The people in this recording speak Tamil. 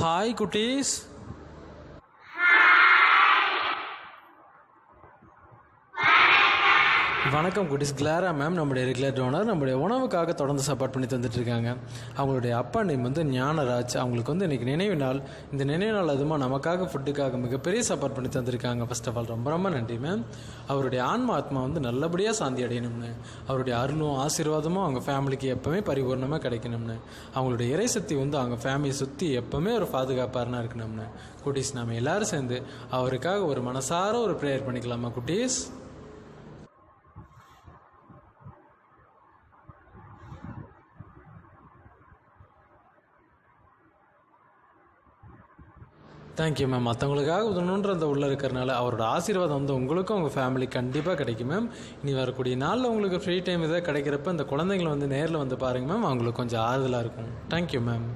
ஹாய் குட்டீஸ். வணக்கம் குட்டீஸ். கிளாரா மேம் நம்முடைய ரெகுலர் டோனர் நம்முடைய உணவுக்காக தொடர்ந்து சப்போர்ட் பண்ணி தந்துட்டுருக்காங்க. அவங்களுடைய அப்பா நேம் வந்து ஞானராஜ். அவங்களுக்கு வந்து இன்றைக்கி நினைவு நாள். இந்த நினைவு நாள் அதுமா நமக்காக ஃபுட்டுக்காக மிகப்பெரிய சப்போர்ட் பண்ணி தந்திருக்காங்க. ஃபர்ஸ்ட் ஆஃப் ஆல் ரொம்ப ரொம்ப நன்றி மேம். அவருடைய ஆத்மா வந்து நல்லபடியாக சாந்தி அடையணும்னு, அவருடைய அருளும் ஆசீர்வாதமும் அவங்க ஃபேமிலிக்கு எப்போவுமே பரிபூர்ணமாக கிடைக்கணும்னு, அவங்களுடைய இறைசக்தி வந்து அவங்க ஃபேமிலியை சுற்றி எப்போவுமே ஒரு பாதுகாப்பாரனாக இருக்கணும்னு. குட்டீஸ் நாம் எல்லோரும் சேர்ந்து அவருக்காக ஒரு மனசார ஒரு ப்ரேயர் பண்ணிக்கலாமா குட்டீஸ்? Thank you ma'am. மற்றவங்களுக்காக உதவணுன்ற அந்த உள்ளே இருக்கிறனால அவரோட ஆசீர்வாதம் வந்து உங்களுக்கும் உங்கள் ஃபேமிலி கண்டிப்பாக கிடைக்கும் மேம். இனி வரக்கூடிய நாளில் உங்களுக்கு ஃப்ரீ டைம் எதாவது கிடைக்கிறப்ப இந்த குழந்தைங்களை வந்து நேரில் வந்து பாருங்கள் மேம். அவங்களுக்கு கொஞ்சம் ஆறுதலாக இருக்கும். Thank you ma'am.